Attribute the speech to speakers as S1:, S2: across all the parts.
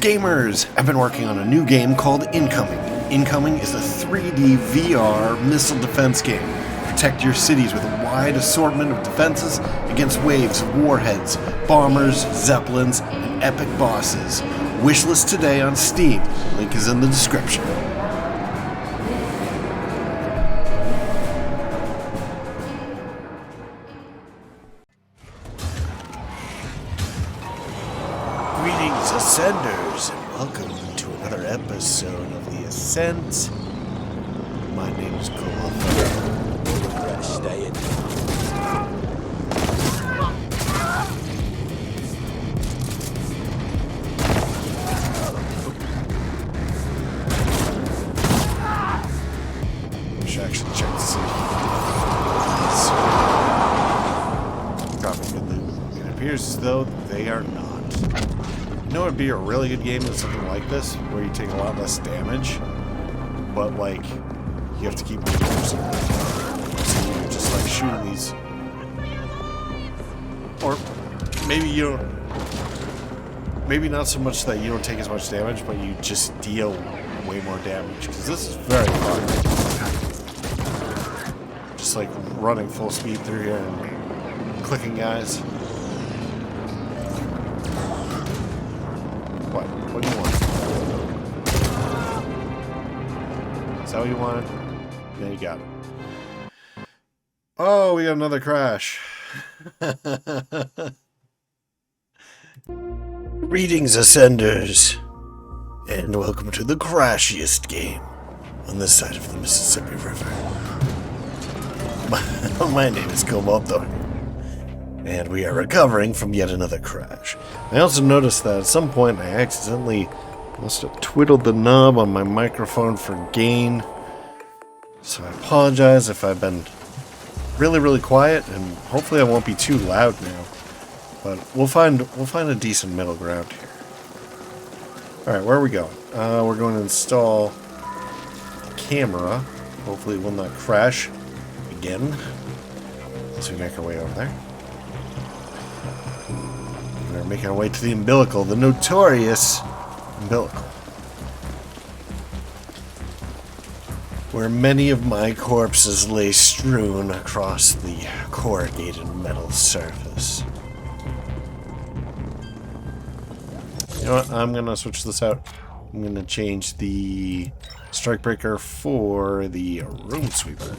S1: gamers! I've been working on a new game called Incoming. Incoming is a 3D VR missile defense game. Protect your cities with a wide assortment of defenses against waves of warheads, bombers, zeppelins, and epic bosses. Wishlist today on Steam. Link is in the description. Greetings, Ascenders, and welcome to another episode of the Ascent. My name is Cobalt.
S2: Stay in.
S1: I should actually check to see. Dropping good loot. It appears as though they are not. You know, it would be a really good game in something like this, where you take a lot less damage, but like you have to keep moving. So you're just like shooting these, or maybe you don't. Maybe not so much that you don't take as much damage, but you just deal way more damage, because this is very fun. Just like running full speed through here and clicking guys. What do you want? Is that what you wanted? Yeah, you got it. Oh, we got another crash. Greetings, Ascenders, and welcome to the crashiest game on this side of the Mississippi River. My name is Cobalt, and we are recovering from yet another crash. I also noticed that at some point I accidentally must have twiddled the knob on my microphone for gain. So I apologize if I've been really quiet, and hopefully I won't be too loud now. But we'll find a decent middle ground here. Alright, where are we going? We're going to install a camera. Hopefully it will not crash again. So we make our way over there. We're making our way to the umbilical, the notorious umbilical, where many of my corpses lay strewn across the corrugated metal surface. You know what? I'm gonna switch this out. I'm gonna change the strike breaker for the room sweeper.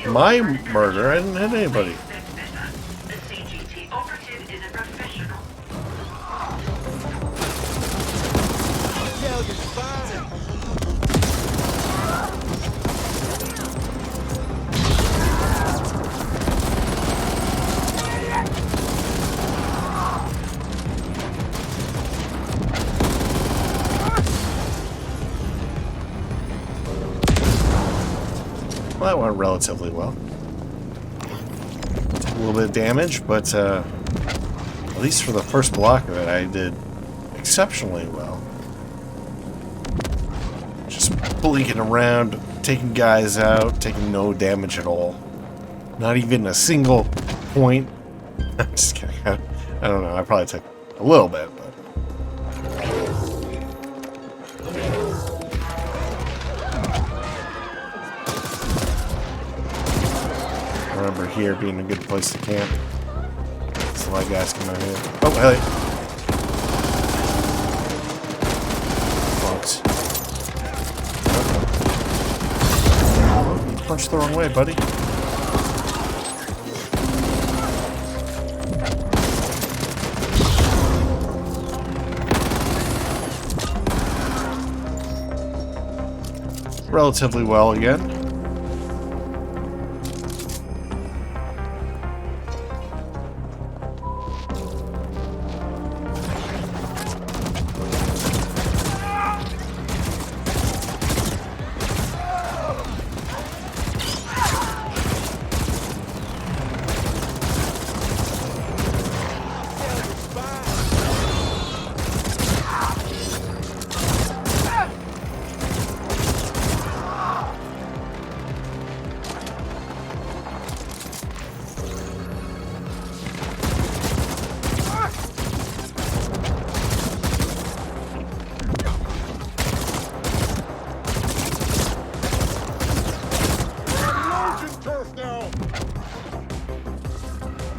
S1: My murder? I didn't hit anybody. Well, that went relatively well. Took a little bit of damage, but at least for the first block of it, I did exceptionally well. Just blinking around, taking guys out, taking no damage at all. Not even a single point. I'm just kidding. I don't know. I probably took a little bit, but. Remember here being a good place to camp. That's a lot of guys come out here. Oh, hey. Folks. Oh, you punched the wrong way, buddy. relatively well again.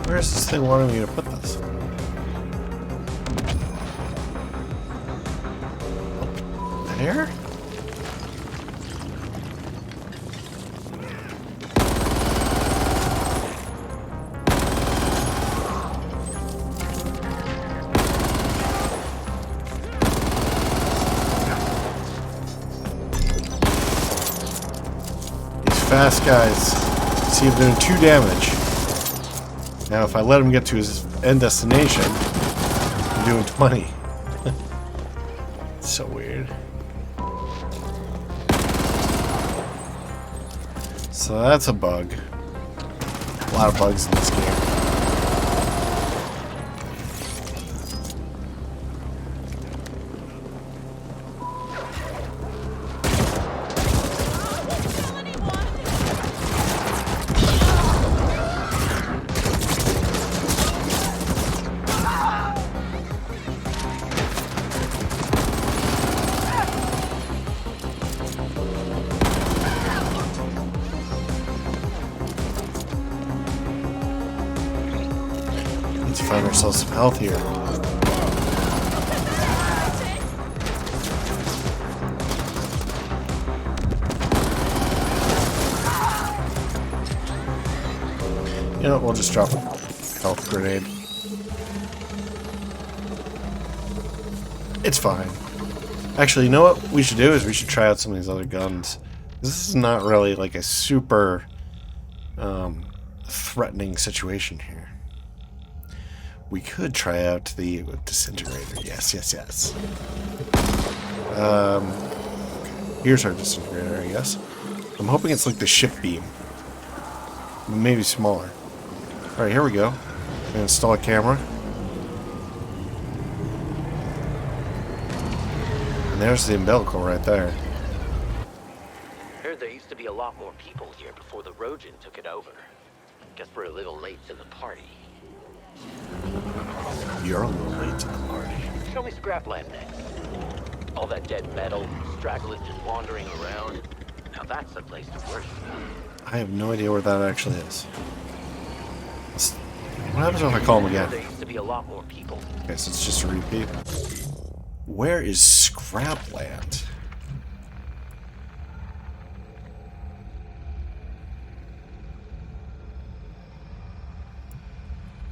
S1: Where's this thing wanting me to put this? Up there? These fast guys seem to do 2 damage. Now, if I let him get to his end destination, I'm doing 20. It's so weird. So that's a bug. A lot of bugs in this game. Find ourselves some health here. You know what, we'll just drop a health grenade. It's fine. Actually, you know what we should do is we should try out some of these other guns. This is not really like a super threatening situation here. We could try out the disintegrator. Yes, yes, yes. Here's our disintegrator, I guess. I'm hoping it's like the ship beam. Maybe smaller. Alright, here we go. I'm gonna install a camera. And there's the umbilical right there.
S3: Heard there used to be a lot more people here before the Rojan took it over. Guess we're a little late to the party.
S1: You're a little late to the party.
S3: Show me scrapland next. All that dead metal, stragglers just wandering around. Now that's the place to worship.
S1: I have no idea where that actually is. What happens if I call him again?
S3: There used to be a lot more people.
S1: Okay, so it's just a repeat. Where is Scrapland?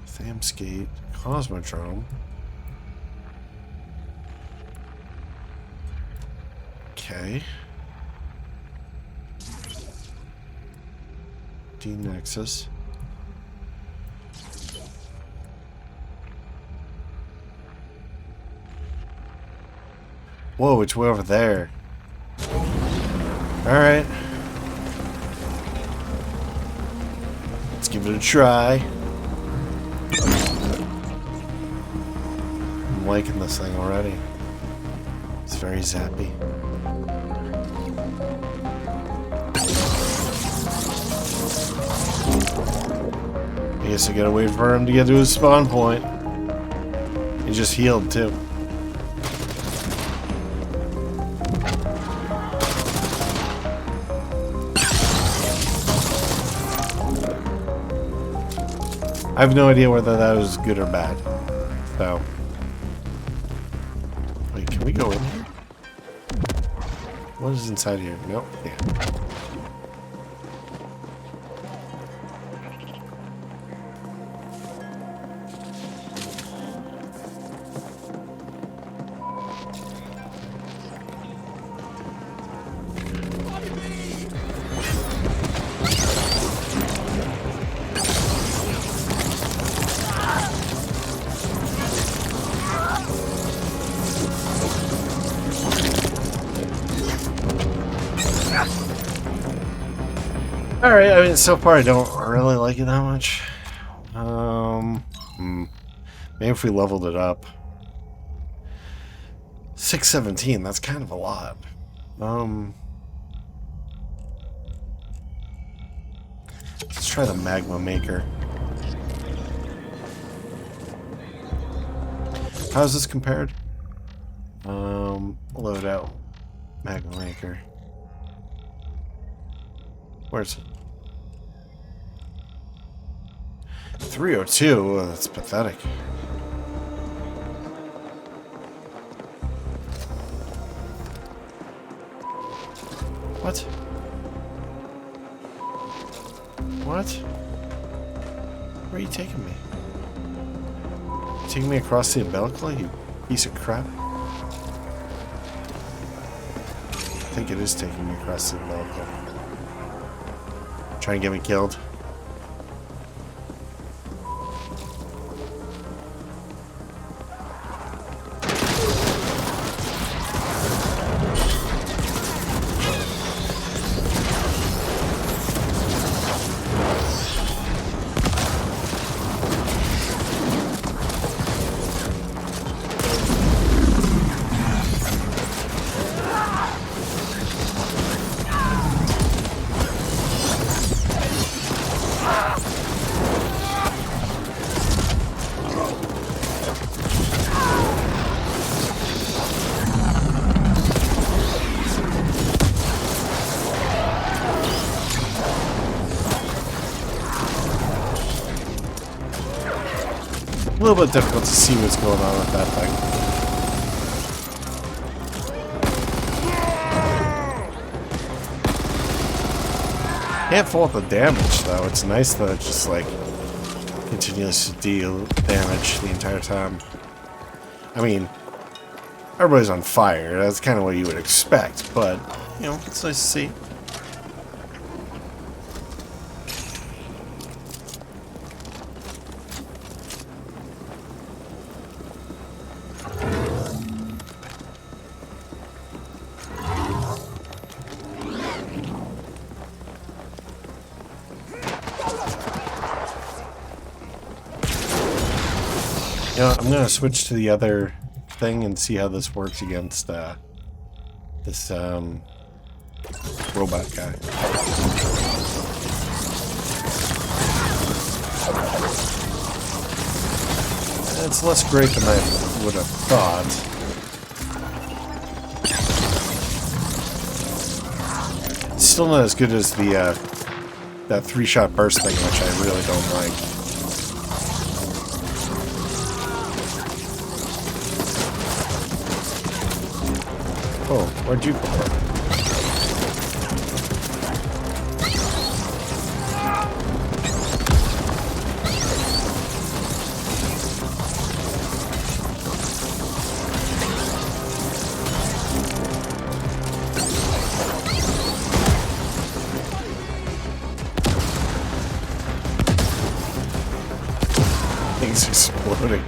S1: Thamsgate, Cosmodrome. Okay. D-Nexus. Whoa, it's way over there. Alright. Let's give it a try. I'm liking this thing already. It's very zappy. I guess I gotta wait for him to get to his spawn point. He just healed too. I have no idea whether that was good or bad. So. Wait, can we go in here? What is inside here? Nope. Yeah. Alright, I mean, so far I don't really like it that much. Maybe if we leveled it up. 617, that's kind of a lot. Let's try the magma maker. How's this compared? Load out magma maker. Where's it? 302. Oh, that's pathetic. What? What? Where are you taking me? You taking me across the umbilical, you piece of crap? I think it is taking me across the umbilical. Trying to get me killed. A little bit difficult to see what's going on with that thing. Can't fault the damage though. It's nice that it just like continues to deal damage the entire time. I mean, everybody's on fire. That's kind of what you would expect, but you know, it's nice to see. You know, I'm gonna switch to the other thing and see how this works against this robot guy. It's less great than I would have thought. It's still not as good as the that 3-shot burst thing, which I really don't like. Oh, where'd you come from? Things exploding.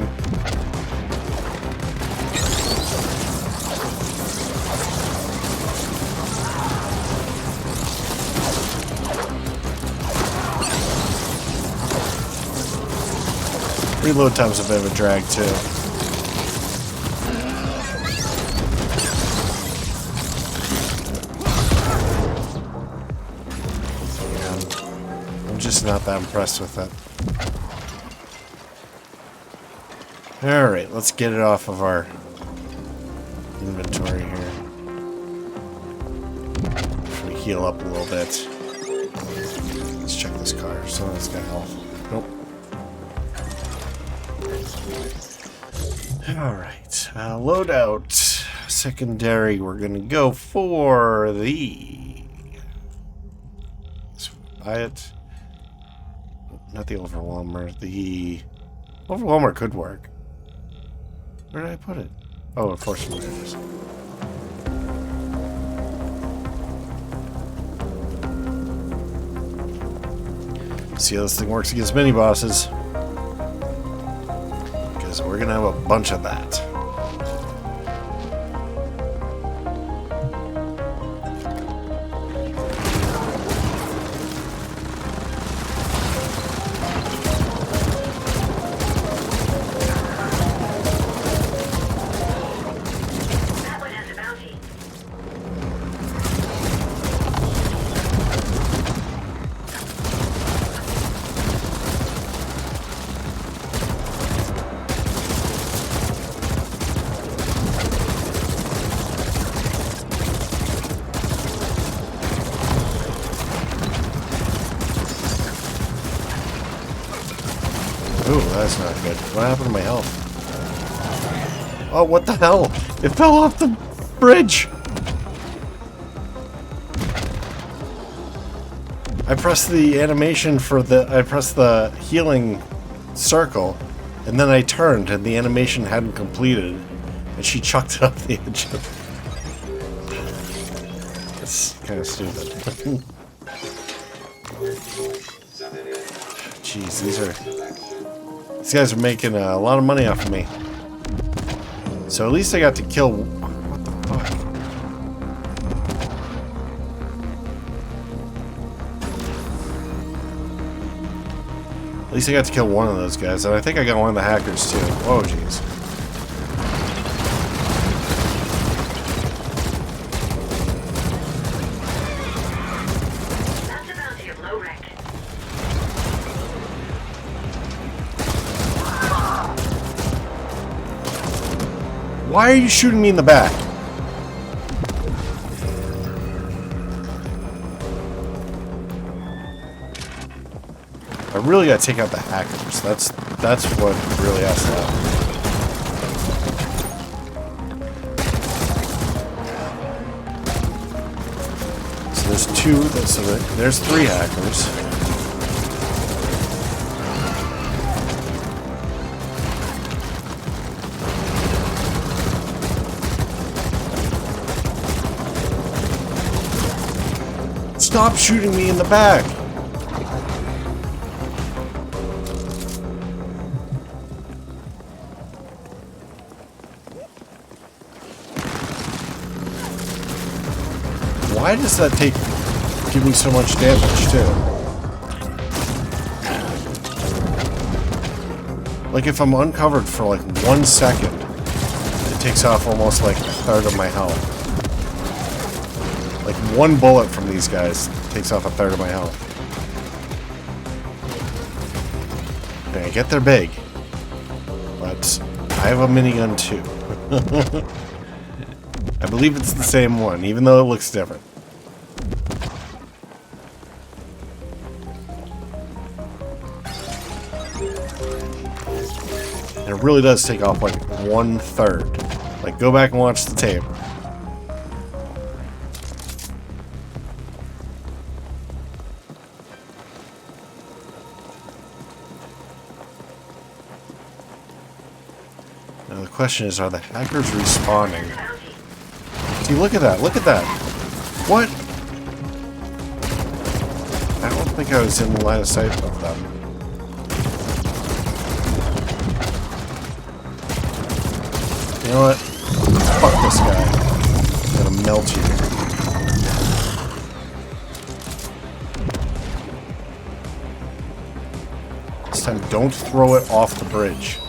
S1: Reload time's a bit of a drag, too. Yeah, I'm just not that impressed with it. Alright, let's get it off of our inventory here. If we heal up a little bit. Let's check this car. Someone's got health. Nope. Alright, loadout. Secondary, we're gonna go for the... Let's buy it. Not the Overwhelmer. The Overwhelmer could work. Where did I put it? Oh, unfortunately, there it is. See how this thing works against mini bosses. Because we're gonna have a bunch of that. Ooh, that's not good. What happened to my health? Oh, what the hell? It fell off the bridge! I pressed the animation for I pressed the healing circle, and then I turned, and the animation hadn't completed, and she chucked it off the edge. It's kind of stupid. Jeez, these guys are making a lot of money off of me. So at least I got to kill. What the fuck? At least I got to kill one of those guys, and I think I got one of the hackers too. Oh, jeez. Why are you shooting me in the back? I really gotta take out the hackers. That's what really has to happen. So there's two. So there's three hackers. Stop shooting me in the back! Why does that give me so much damage too? Like if I'm uncovered for like 1 second, it takes off almost like a third of my health. Like one bullet from these guys takes off a third of my health. Okay, I get they're big, but I have a minigun too. I believe it's the same one, even though it looks different. And it really does take off like 1/3. Like go back and watch the tape. Now the question is, are the hackers respawning? See, look at that, look at that. What? I don't think I was in the line of sight of them. You know what? Fuck this guy. I'm gonna melt you. This time, don't throw it off the bridge.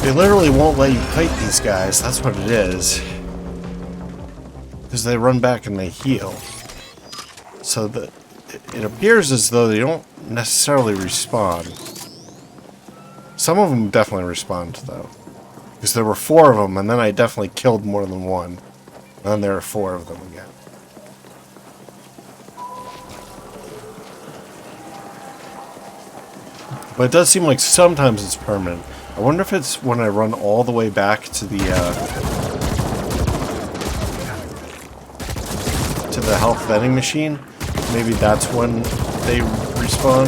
S1: They literally won't let you fight these guys, that's what it is. Because they run back and they heal. So it appears as though they don't necessarily respawn. Some of them definitely respond, though. Because there were 4 of them, and then I definitely killed more than one. And then there are 4 of them again. But it does seem like sometimes it's permanent. I wonder if it's when I run all the way back to the health vending machine. Maybe that's when they respawn.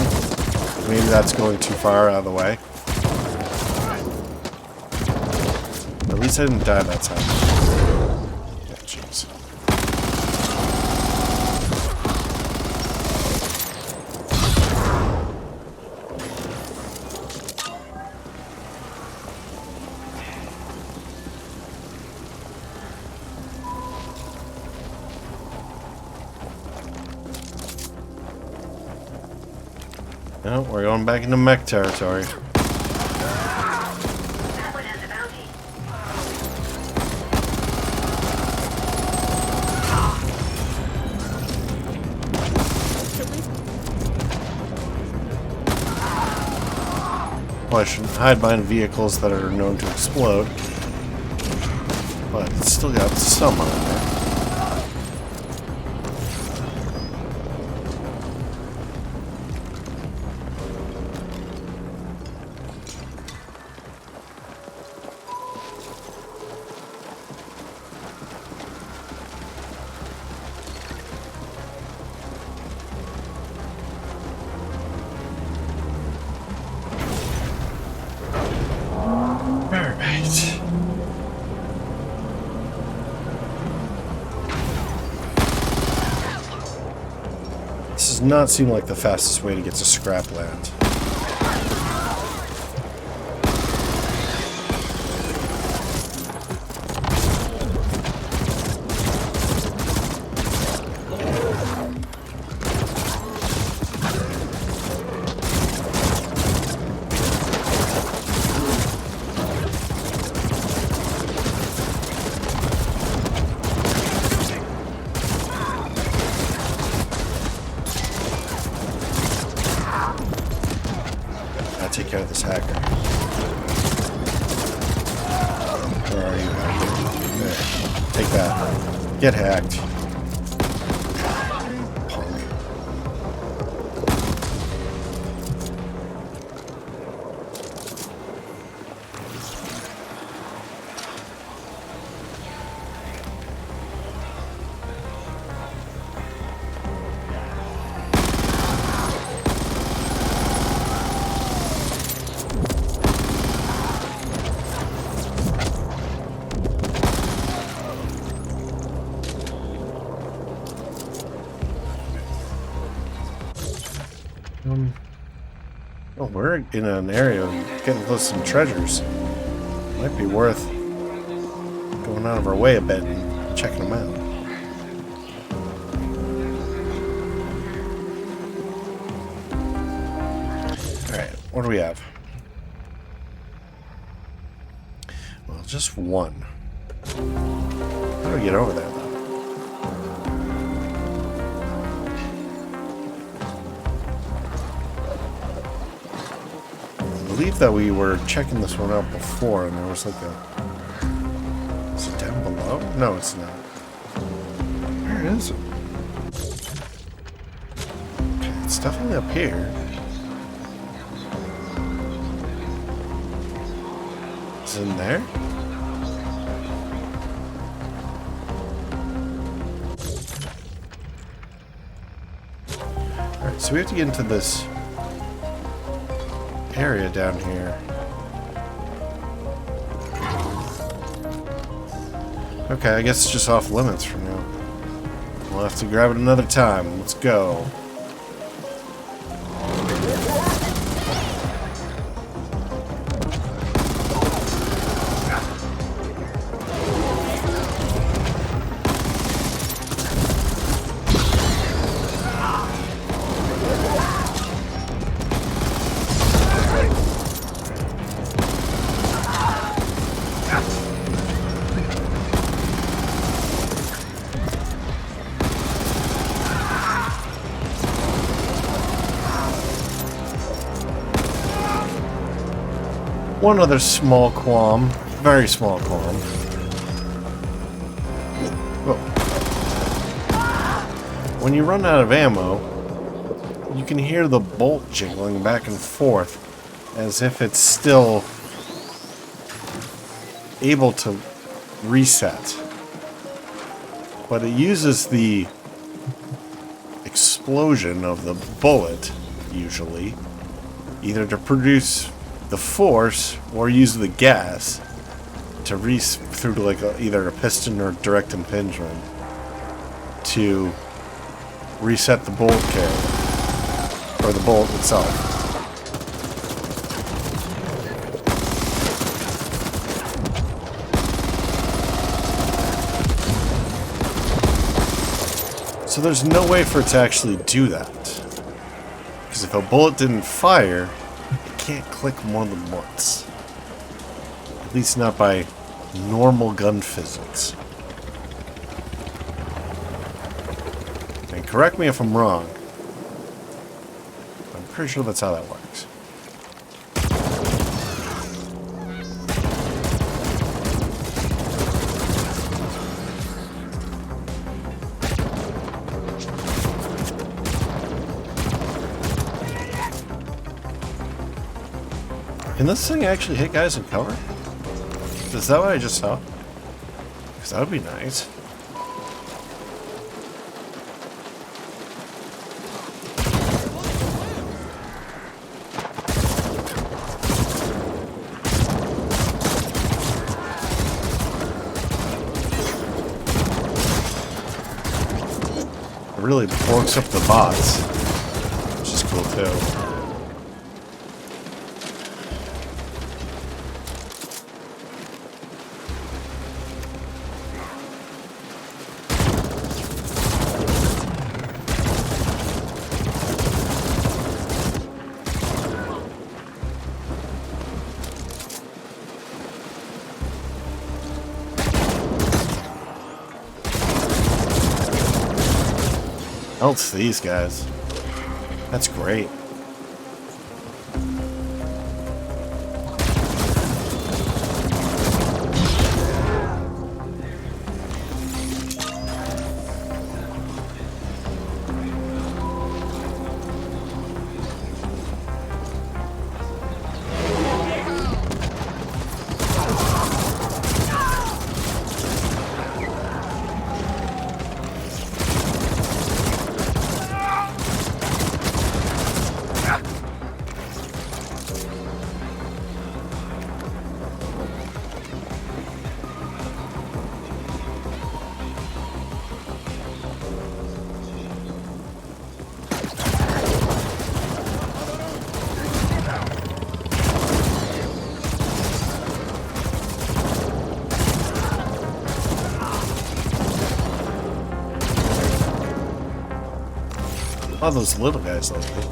S1: Maybe that's going too far out of the way. At least I didn't die that time. Yeah, jeez. No, we're going back into mech territory. Well, I shouldn't hide behind vehicles that are known to explode. But it's still got some on there. Does not seem like the fastest way to get to Scrapland. Take care of this hacker. Where are you, hacker? There. Take that. Get hacked. Punk. Oh, we're in an area getting close to some treasures. Might be worth going out of our way a bit and checking them out. Alright, what do we have? Well, just one. How do we get over there, though? I believe that we were checking this one out before and there was like a... Is it down below? No, it's not. Where is it? Okay, it's definitely up here. Is it in there? Alright, so we have to get into this area down here. Okay, I guess it's just off limits for now. We'll have to grab it another time. Let's go. One other small qualm, very small qualm. Whoa. When you run out of ammo, you can hear the bolt jiggling back and forth as if it's still able to reset. But it uses the explosion of the bullet, usually, either to produce the force or use the gas to through like either a piston or direct impingement to reset the bolt carrier or the bolt itself. So there's no way for it to actually do that. Because if a bullet didn't fire, it can't click more than once. At least not by normal gun physics. And correct me if I'm wrong. I'm pretty sure that's how that works. Can this thing actually hit guys in cover? Is that what I just saw? Because that would be nice. It really forks up the bots, which is cool too. Oh, it's these guys. That's great. A lot of those little guys like me.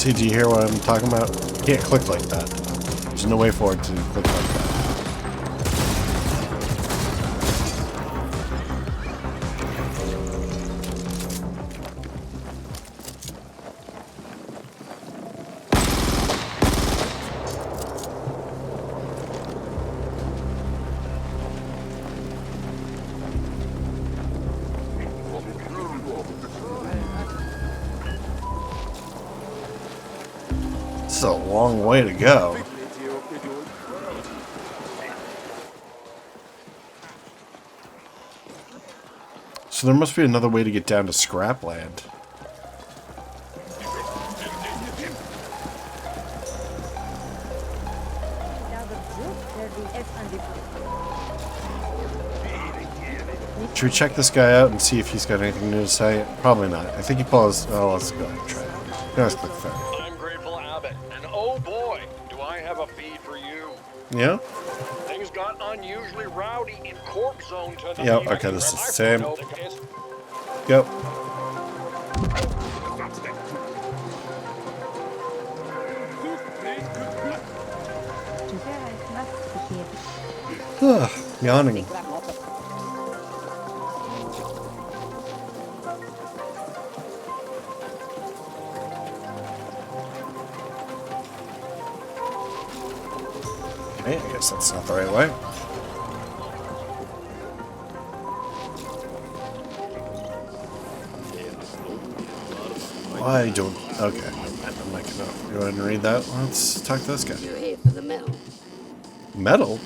S1: See, do you hear what I'm talking about? You can't click like that. There's no way for it to click like that. It's a long way to go. So there must be another way to get down to Scrapland. Should we check this guy out and see if he's got anything new to say? Probably not. I think he paused. Oh, let's go ahead and try it. Let's click that.
S4: I'm Grateful Abbott, and oh boy, do I have a feed for you.
S1: Yeah?
S4: Things got unusually rowdy in Corp Zone tonight.
S1: Yeah, okay, this is the same. Go. Yawning. Okay, I guess that's not the right way. I don't. Okay, I'm not gonna go ahead and read that. Let's talk to this guy.
S5: You're here for the metal.
S1: Metal?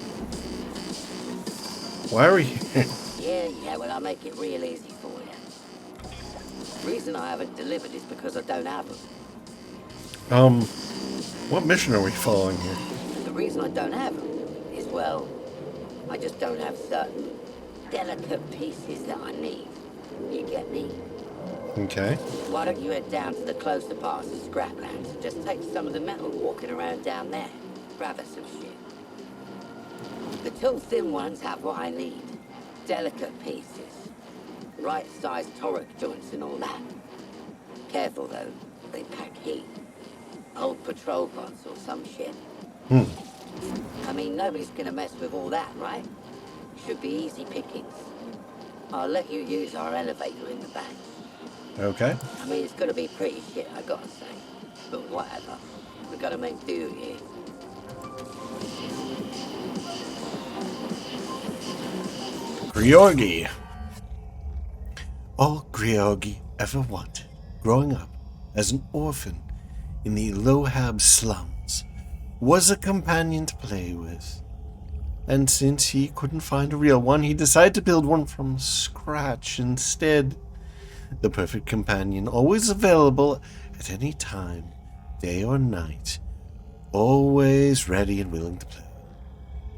S1: Why are we here?
S5: Yeah, well, I'll make it real easy for you. The reason I haven't delivered is because I don't have them.
S1: What mission are we following here?
S5: And the reason I don't have them is, well, I just don't have certain delicate pieces that I need. You get me?
S1: Okay.
S5: Why don't you head down to the closer parts of Scraplands and just take some of the metal walking around down there? Grab us some shit. The tall thin ones have what I need. Delicate pieces. Right-sized toric joints and all that. Careful though, they pack heat. Old patrol pods or some shit. I mean, nobody's gonna mess with all that, right? Should be easy pickings. I'll let you use our elevator in the back.
S1: Okay.
S5: I mean, it's gonna be pretty shit, I gotta say. But whatever. We gotta make do here.
S1: Georgi. All Georgi ever wanted, growing up as an orphan in the Lohab slums, was a companion to play with. And since he couldn't find a real one, he decided to build one from scratch instead. The perfect companion, always available at any time, day or night, always ready and willing to play.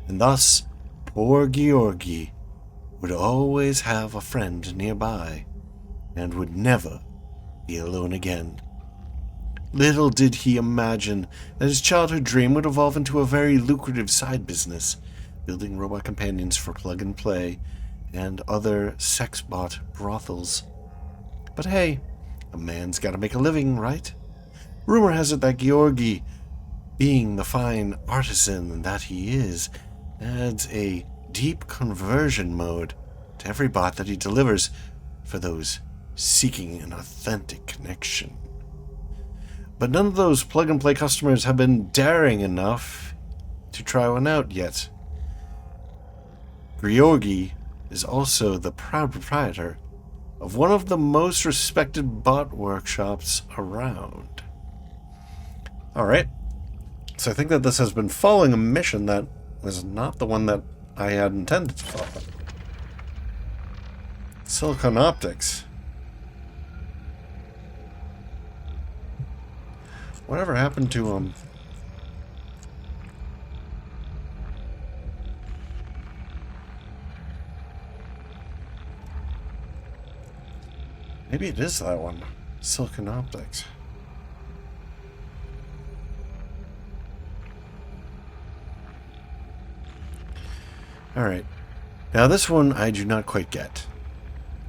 S1: And thus, poor Georgi would always have a friend nearby, and would never be alone again. Little did he imagine that his childhood dream would evolve into a very lucrative side business, building robot companions for plug and play and other sex bot brothels. But hey, a man's gotta make a living, right? Rumor has it that Georgi, being the fine artisan that he is, adds a deep conversion mode to every bot that he delivers for those seeking an authentic connection. But none of those plug-and-play customers have been daring enough to try one out yet. Georgi is also the proud proprietor of one of the most respected bot workshops around. Alright, so I think that this has been following a mission that was not the one that I had intended to follow. Silicon Optics. Whatever happened to him? Maybe it is that one. Silicon Optics. Alright. Now this one I do not quite get.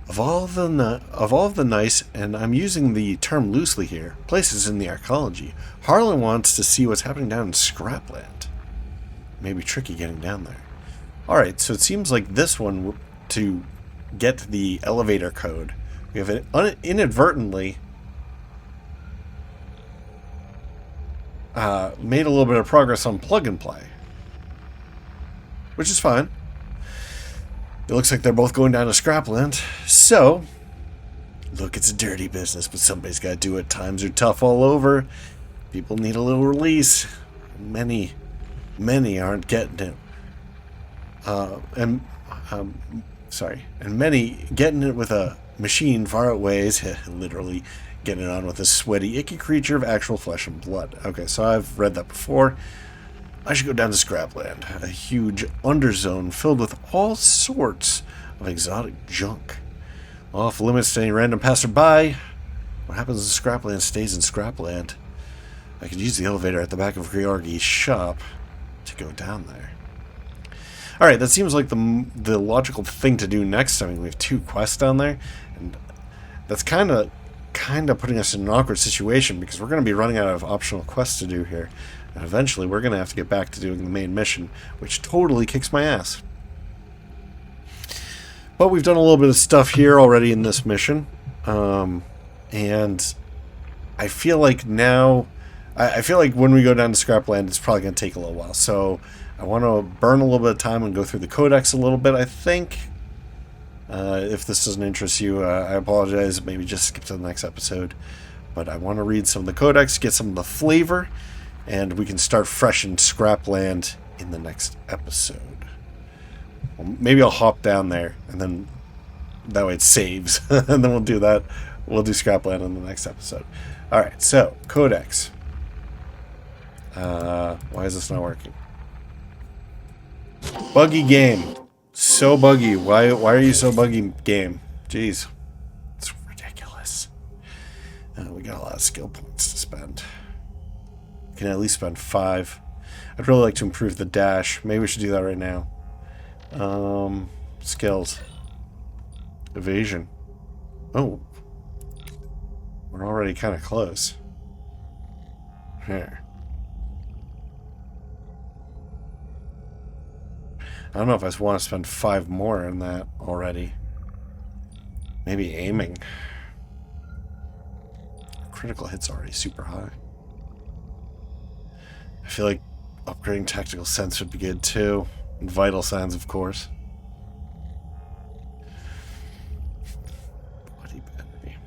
S1: Of all of the nice, and I'm using the term loosely here, places in the arcology, Harlan wants to see what's happening down in Scrapland. Maybe tricky getting down there. Alright, so it seems like this one, to get the elevator code, we have inadvertently made a little bit of progress on plug and play. Which is fine. It looks like they're both going down to Scrapland. So, look, it's a dirty business, but somebody's got to do it. Times are tough all over. People need a little release. Many aren't getting it. And many getting it with a machine far outweighs, literally getting it on with a sweaty, icky creature of actual flesh and blood. Okay, so I've read that before. I should go down to Scrapland, a huge underzone filled with all sorts of exotic junk. Off limits to any random passerby. What happens in Scrapland stays in Scrapland. I could use the elevator at the back of Georgi's shop to go down there. Alright, that seems like the logical thing to do next. I mean, we have 2 quests down there, and that's kind of putting us in an awkward situation because we're going to be running out of optional quests to do here. And eventually we're going to have to get back to doing the main mission, which totally kicks my ass. But we've done a little bit of stuff here already in this mission. And I feel like now... I feel like when we go down to Scrapland, it's probably going to take a little while. So I want to burn a little bit of time and go through the codex a little bit, I think. If this doesn't interest you, I apologize. Maybe just skip to the next episode. But I want to read some of the codex, get some of the flavor, and we can start fresh in Scrapland in the next episode. Well, maybe I'll hop down there, and then that way it saves. And then we'll do that. We'll do Scrapland in the next episode. Alright, so, codex. Why is this not working? Buggy game. So buggy. Why are you so buggy, game? Jeez. It's ridiculous. We got a lot of skill points to spend. We can at least spend 5. I'd really like to improve the dash. Maybe we should do that right now. Skills. Evasion. Oh. We're already kind of close. Here. I don't know if I want to spend 5 more in that already. Maybe aiming. Critical hit's already super high. I feel like upgrading tactical sense would be good too. And vital signs, of course. Body battery.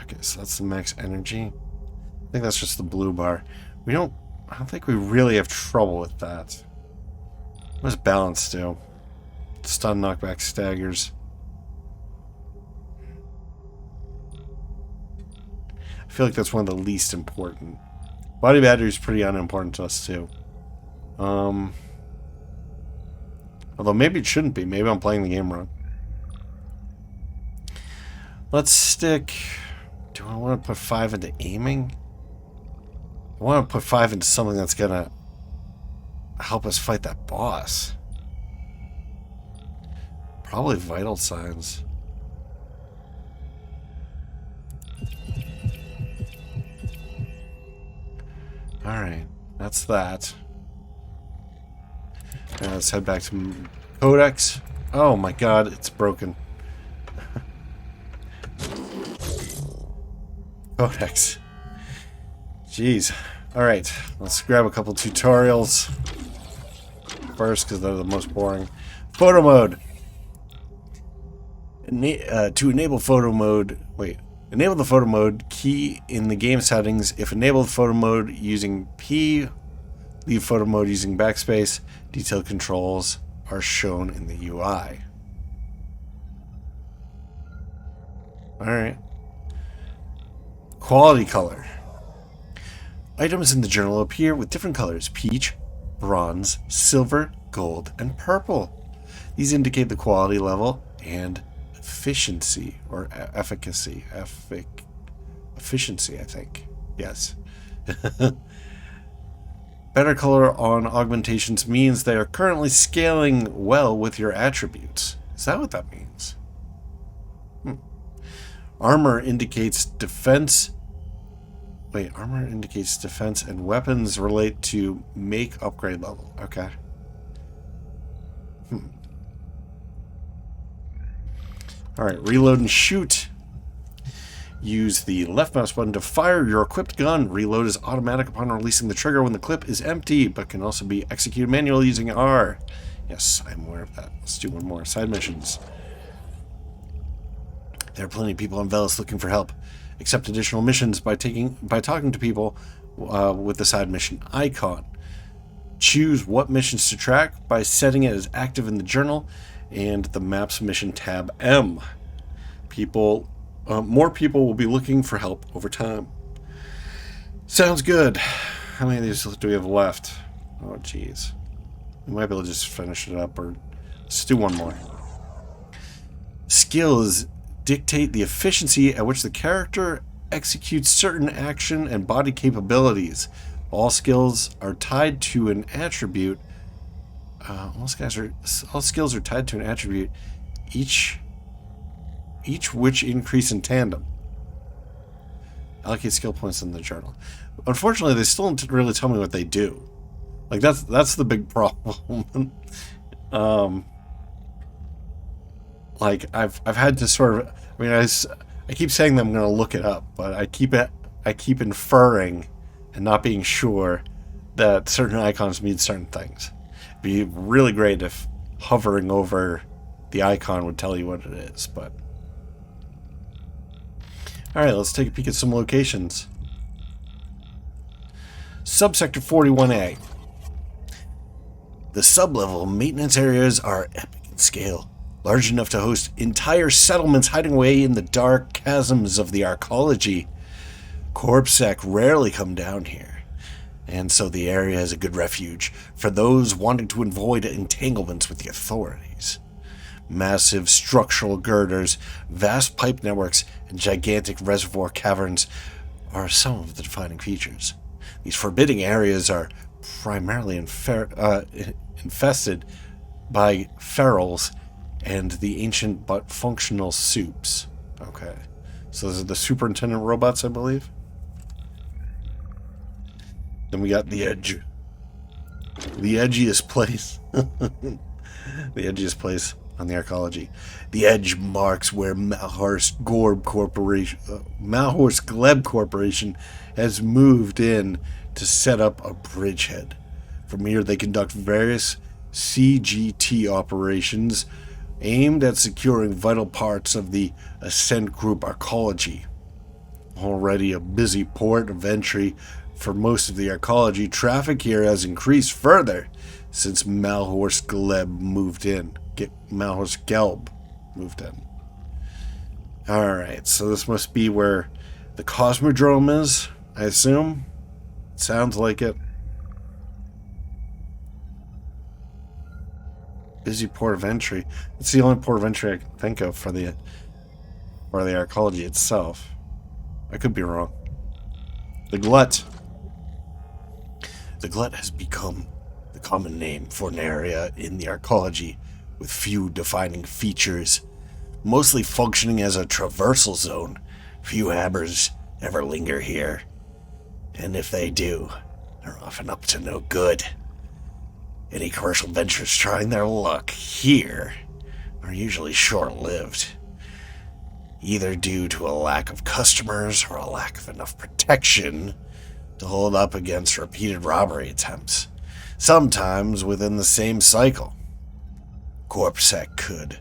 S1: Okay, so that's the max energy. I think that's just the blue bar. I don't think we really have trouble with that. What does balance do? Stun, knockback, staggers. I feel like that's one of the least important. Body battery is pretty unimportant to us too. Although maybe it shouldn't be. Maybe I'm playing the game wrong. Let's stick... Do I want to put 5 into aiming? I want to put 5 into something that's going to help us fight that boss. Probably vital signs. Alright, that's that. Now let's head back to Codex. Oh my god, it's broken. Codex. Jeez. Alright, let's grab a couple tutorials first because they're the most boring. Photo mode. To enable photo mode, enable the photo mode key in the game settings. If enabled photo mode using P, leave photo mode using backspace. Detailed controls are shown in the UI. Alright. Quality color. Items in the journal appear with different colors: peach, bronze, silver, gold, and purple. These indicate the quality level and efficiency, or efficacy. Efficiency, I think. Yes. Better color on augmentations means they are currently scaling well with your attributes. Is that what that means? Armor indicates defense. Armor indicates defense, and weapons relate to make upgrade level. Okay. Alright, reload and shoot. Use the left mouse button to fire your equipped gun. Reload is automatic upon releasing the trigger when the clip is empty, but can also be executed manually using R. Yes, I'm aware of that. Let's do one more. Side missions. There are plenty of people on Veles looking for help. Accept additional missions by talking to people with the side mission icon. Choose what missions to track by setting it as active in the journal and the map's mission tab M. More people will be looking for help over time. Sounds good. How many of these do we have left? Oh, jeez. We might be able to just finish it up, or let's do one more. Skills dictate the efficiency at which the character executes certain action and body capabilities. All skills are tied to an attribute. All skills are tied to an attribute, each which increase in tandem. Allocate skill points in the journal. Unfortunately, they still don't really tell me what they do. Like that's the big problem. Like I've had to sort of. I mean, I keep saying that I'm going to look it up, but I keep inferring and not being sure that certain icons mean certain things. It'd be really great if hovering over the icon would tell you what it is, but. Alright, let's take a peek at some locations. Subsector 41A. The sub-level maintenance areas are epic in scale, large enough to host entire settlements hiding away in the dark chasms of the arcology. Corpsec rarely come down here, and so the area is a good refuge for those wanting to avoid entanglements with the authorities. Massive structural girders, vast pipe networks, and gigantic reservoir caverns are some of the defining features. These forbidding areas are primarily infested by ferals and the ancient but functional soups. Okay. So those are the superintendent robots, I believe. Then we got the edge. The edgiest place. The edgiest place on the arcology. The edge marks where Malhorst Gleb Corporation has moved in to set up a bridgehead. From here they conduct various CGT operations aimed at securing vital parts of the Ascent Group arcology. Already a busy port of entry for most of the arcology, traffic here has increased further since Malhorst Gelb moved in. Alright, so this must be where the Cosmodrome is, I assume. Sounds like it. Busy port of entry. It's the only port of entry I can think of for the arcology itself. I could be wrong. The Glut. The Glut has become the common name for an area in the arcology with few defining features, mostly functioning as a traversal zone. Few habbers ever linger here, and if they do, they're often up to no good. Any commercial ventures trying their luck here are usually short-lived, either due to a lack of customers or a lack of enough protection to hold up against repeated robbery attempts, sometimes within the same cycle. Corpsec could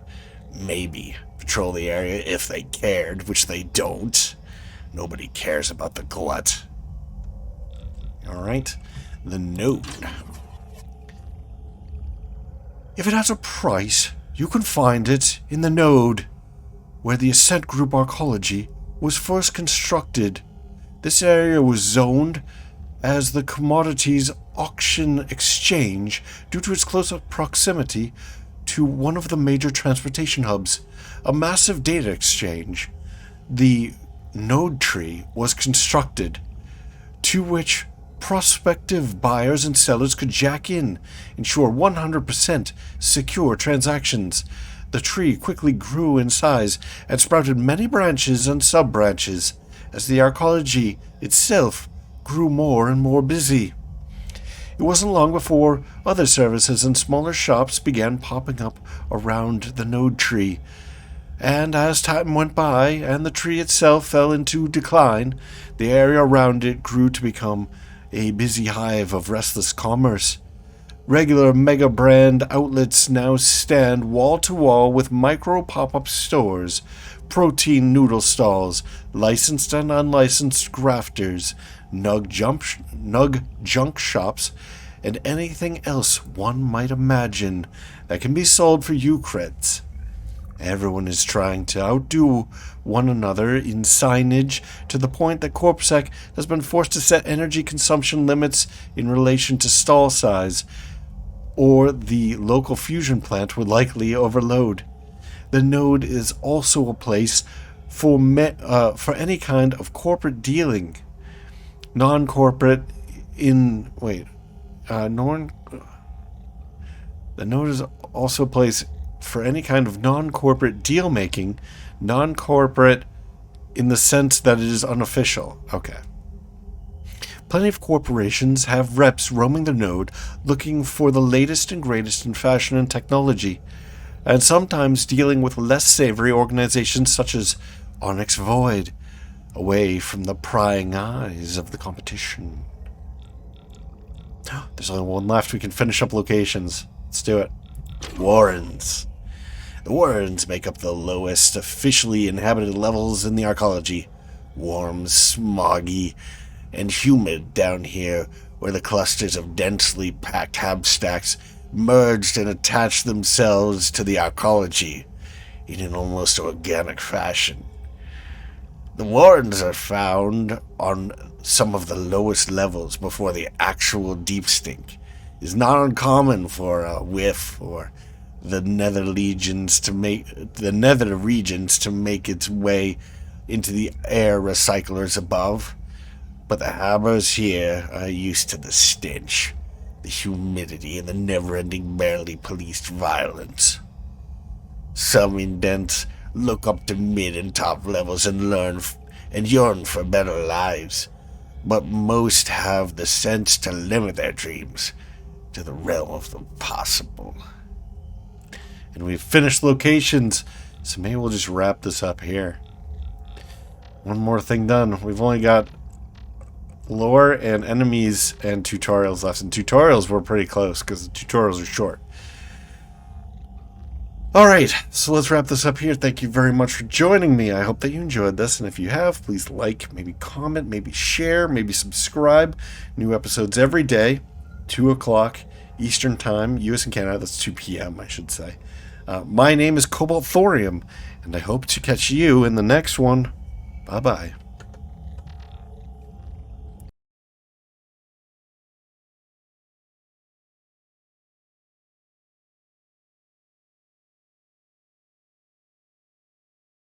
S1: maybe patrol the area if they cared, which they don't. Nobody cares about the Glut. Alright, the Node. If it has a price, you can find it in the Node, where the Ascent Group arcology was first constructed. This area was zoned as the Commodities Auction Exchange due to its close proximity to one of the major transportation hubs, a massive data exchange. The Node Tree was constructed, to which prospective buyers and sellers could jack in, ensure 100% secure transactions. The tree quickly grew in size and sprouted many branches and sub-branches as the arcology itself grew more and more busy. It wasn't long before other services and smaller shops began popping up around the Node Tree, and as time went by and the tree itself fell into decline, the area around it grew to become a busy hive of restless commerce. Regular mega brand outlets now stand wall to wall with micro pop-up stores, protein noodle stalls, licensed and unlicensed grafters, nug junk shops, and anything else one might imagine that can be sold for Eucrits. Everyone is trying to outdo one another in signage to the point that Corpsec has been forced to set energy consumption limits in relation to stall size, or the local fusion plant would likely overload. The Node is also a place for any kind of corporate dealing. Non-corporate in... The Node is also a place for any kind of non-corporate deal-making. Non-corporate in the sense that it is unofficial. Okay. Plenty of corporations have reps roaming the node looking for the latest and greatest in fashion and technology, and sometimes dealing with less savory organizations such as Onyx Void, away from the prying eyes of the competition. There's only one left. We can finish up locations. Let's do it. Warrens. The Warrens make up the lowest officially inhabited levels in the arcology. Warm, smoggy, and humid down here, where the clusters of densely packed habstacks merged and attached themselves to the arcology in an almost organic fashion. The Warrens are found on some of the lowest levels before the actual deep stink. It's not uncommon for a whiff or the nether regions to make its way into the air recyclers above. But the hammers here are used to the stench, the humidity, and the never-ending, barely policed violence. Some indents look up to mid and top levels and yearn for better lives, but most have the sense to limit their dreams to the realm of the possible. And we've finished locations, so maybe we'll just wrap this up here. One more thing done. We've only got lore and enemies and tutorials left. And tutorials were pretty close because the tutorials are short. Alright, so let's wrap this up here. Thank you very much for joining me. I hope that you enjoyed this. And if you have, please like, maybe comment, maybe share, maybe subscribe. New episodes every day, 2 o'clock Eastern Time, US and Canada. That's 2 p.m., I should say. My name is Cobalt Thorium, and I hope to catch you in the next one. Bye-bye.